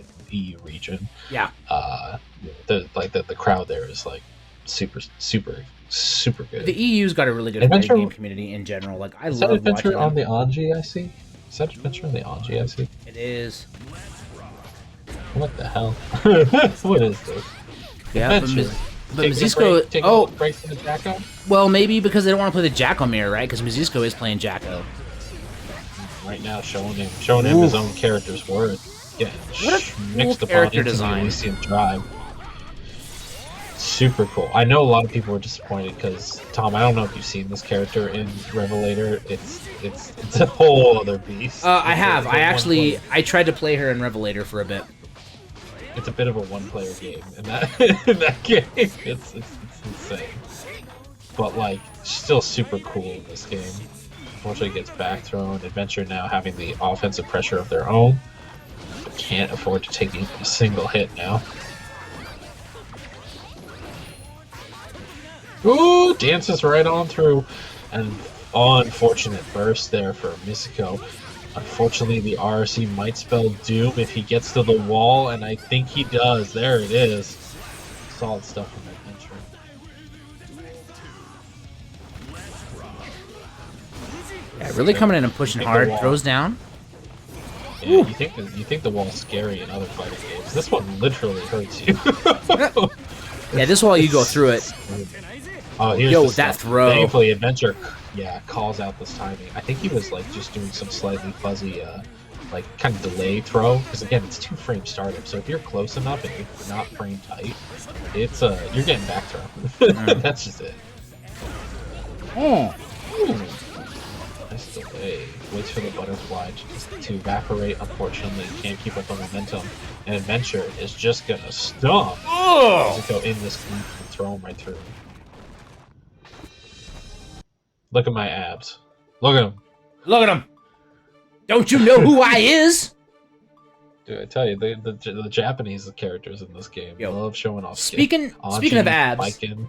in the EU region. Yeah. The crowd there is like super good. The EU's got a really good fighting game community in general. Like I Is that love watching Adventure them. on the Anji I see? Is that Adventure on the Anji I see? It is. What the hell? What is this? Yeah, Adventure. but Myzisco. Oh, break from the Jacko? well, maybe because they don't want to play the Jacko mirror, right? Because Myzisco is playing Jacko. Right now, showing him his own character's worth. Yeah, What a cool mixed character into design. the Elysium Drive. Super cool. I know a lot of people were disappointed because Tom, I don't know if you've seen this character in Revelator. It's a whole other beast. I have. I tried to play her in Revelator for a bit. It's a bit of a one-player game in that in that game. It's insane, but like still super cool in this game. Unfortunately, gets back thrown. Adventure now having the offensive pressure of their own, but can't afford to take a single hit now. Ooh, dances right on through, and unfortunate burst there for Myzisco. Unfortunately, the RC might spell doom if he gets to the wall, and I think he does. There it is. Solid stuff from Adventure. Yeah, really coming in and pushing hard. Throws down. Yeah, you think the wall's scary in other fighting games. This one literally hurts you. Yeah, this wall you go through it. Oh, here's Yo, the that stuff. throw. Thankfully, Adventure, calls out this timing. I think he was like just doing some slightly fuzzy, like kind of delayed throw. Because again, it's 2-frame startup. So if you're close enough and you're not frame tight, it's you're getting back throw. That's just it. Nice delay. Waits for the butterfly to evaporate. Unfortunately, can't keep up the momentum. And Adventure is just gonna stomp. Just go in this group and throw him right through. Look at my abs. Look at them. Look at him. Don't you know who I is? Dude, I tell you, the Japanese characters in this game love showing off. Speaking Anji, of abs, Biken.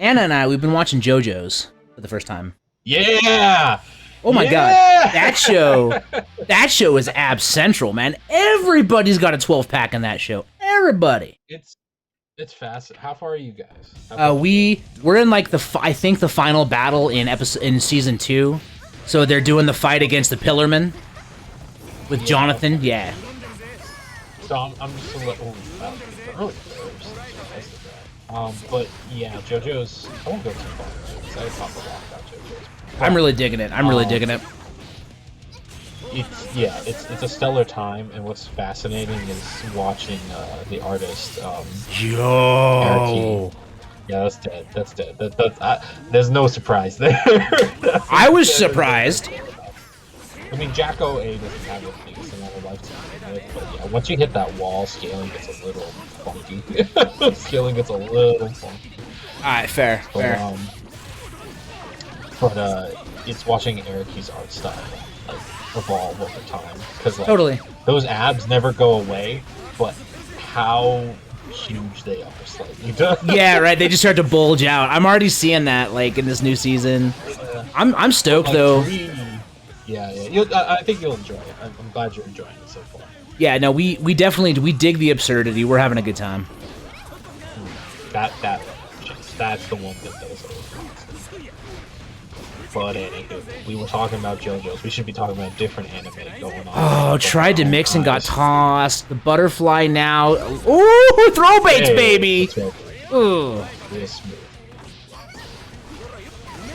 Anna and I, we've been watching JoJo's for the first time. Yeah. Oh my god, that show is abs central, man. Everybody's got a 12-pack in that show. Everybody. It's fast. How far are you guys? We're in like I think the final battle in season 2. So they're doing the fight against the Pillarman with Jonathan. Yeah. So I'm just a little early first. But yeah, JoJo's. I won't go too far because I talk a lot about JoJo's. I'm really digging it. I'm really digging it. It's a stellar time, and what's fascinating is watching the artist. Yo. Yeah, that's dead. That's dead. There's no surprise there. I was surprised. I mean, Jacko A doesn't have a decent amount of lifetime in it, but yeah, once you hit that wall, scaling gets a little funky. Scaling gets a little funky. All right, fair. But it's watching Eriki's art style like evolve over time because like, totally those abs never go away, but how huge they are slightly. Yeah, right. They just start to bulge out. I'm already seeing that like in this new season. I'm stoked though. Yeah. I think you'll enjoy it. I'm glad you're enjoying it so far. Yeah, no, we definitely dig the absurdity. We're having a good time. That's the one that does it. But anywho, we were talking about JoJo's. We should be talking about a different anime going on. Oh, tried to mix and got tossed. The butterfly now. Ooh, throw baits, baby. Ooh. Real smooth.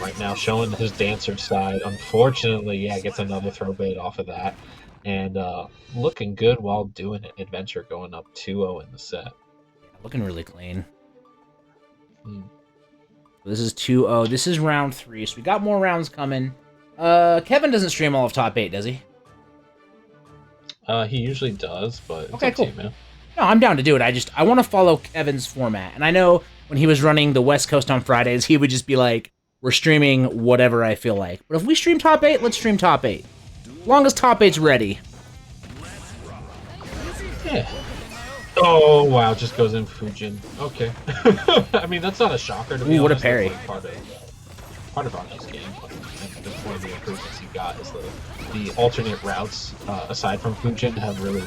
Right now, showing his dancer side. Unfortunately, yeah, gets another throw bait off of that. And looking good while doing it. Adventure going up 2-0 in the set. Looking really clean. This is 2-0. This is round 3, so we got more rounds coming. Kevin doesn't stream all of top 8, does he? He usually does, but it's okay, cool. You, man. No, I'm down to do it. I want to follow Kevin's format. And I know when he was running the West Coast on Fridays, he would just be like, we're streaming whatever I feel like. But if we stream top 8, let's stream top 8. As long as top 8's ready. Yeah. Oh, wow, just goes in Fujin. Okay. I mean, that's not a shocker to me. Ooh, what a parry. part of Anji's gameplay, and that's one of the improvements he got is the alternate routes aside from Fujin have really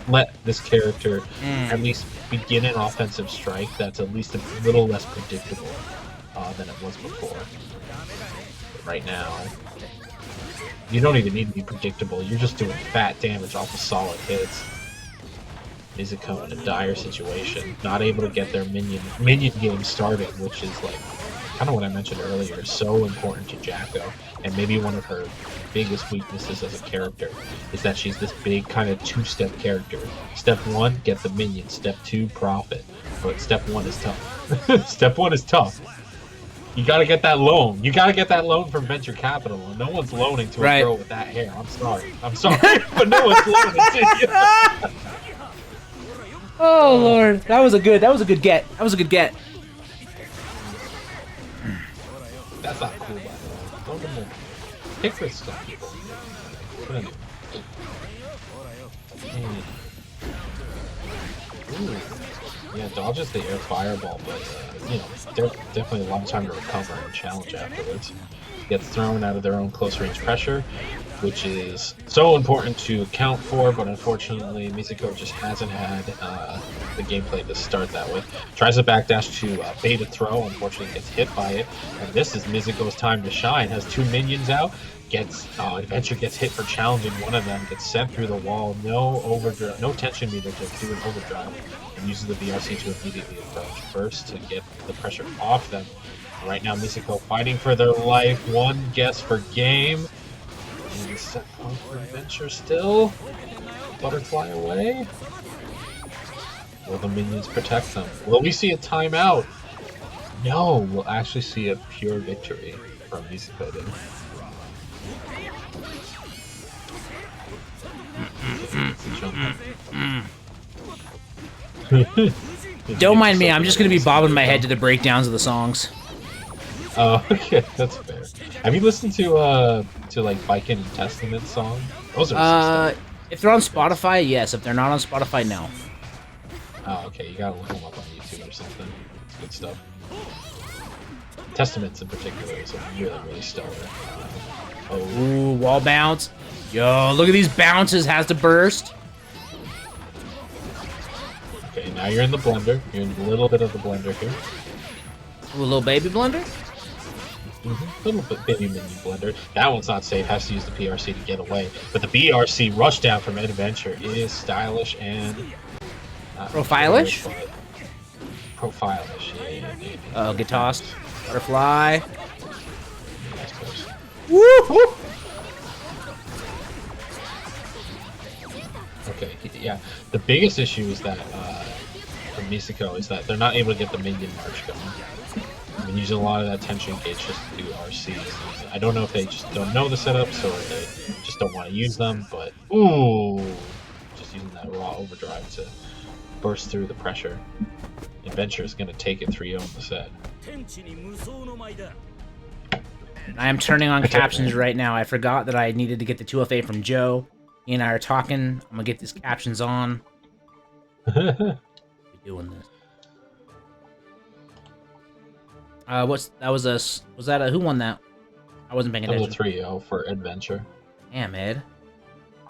let this character at least begin an offensive strike that's at least a little less predictable than it was before. But right now, you don't even need to be predictable. You're just doing fat damage off of solid hits. Myzisco in a dire situation, not able to get their minion game started, which is like kind of what I mentioned earlier, so important to Jacko, and maybe one of her biggest weaknesses as a character is that she's this big kind of two-step character. Step 1, get the minion. Step 2, profit. But step 1 is tough. Step 1 is tough. You gotta get that loan. You gotta get that loan from venture capital, and no one's loaning to a girl with that hair. I'm sorry, but no one's loaning to you. Oh Lord, that was a good get. That's not cool, by the way. Don't get more. Take risks on people. But anyway. Ooh. Yeah, dodges the air fireball, but you know, there's definitely a long time to recover and challenge afterwards. Gets thrown out of their own close range pressure, which is so important to account for, but unfortunately Myzisco just hasn't had the gameplay to start that with. Tries a backdash to bait a throw, unfortunately gets hit by it, and this is Myzisco's time to shine. Has 2 minions out, gets Eddventure gets hit for challenging one of them, gets sent through the wall, no overdrive, no tension meter to do an overdrive, and uses the BRC to immediately approach first to get the pressure off them. Right now, Myzisco fighting for their life. One guess for game. And set point for Eddventure still. Butterfly away. Will the minions protect them? Will we see a timeout? No, we'll actually see a pure victory from Myzisco then. Don't mind me, I'm just gonna be bobbing my head to the breakdowns of the songs. Oh, okay, that's fair. Have you listened to like Viking and Testament song? Those are if they're on Spotify, yes. If they're not on Spotify, no. Oh, okay, you gotta look them up on YouTube or something. It's good stuff. Testaments in particular is really, really stellar. Ooh, wall bounce. Yo, look at these bounces, has to burst. Okay, now you're in the blender. You're in a little bit of the blender here. Ooh, a little baby blender? Little bit baby mini blender. That one's not safe. Has to use the PRC to get away. But the BRC rush down from Eddventure is stylish and profilish. Profilish. Yeah. Oh, get tossed. Butterfly. Nice close. Woo! Okay. Yeah. The biggest issue is that from Myzisco is that they're not able to get the minion march going. I've been using a lot of that tension gauge just to do RCs. I don't know if they just don't know the setups or they just don't want to use them, but ooh, just using that raw overdrive to burst through the pressure. Eddventure is going to take it 3-0 in the set. I am turning on captions right now. I forgot that I needed to get the 2FA from Joe. He and I are talking. I'm going to get these captions on. We're doing this. Was that a, who won that? I wasn't paying attention. That was a 3-0 for Eddventure. Damn, Ed.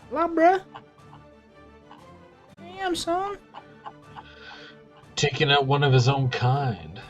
Hello, bruh. Damn, son. Taking out one of his own kind.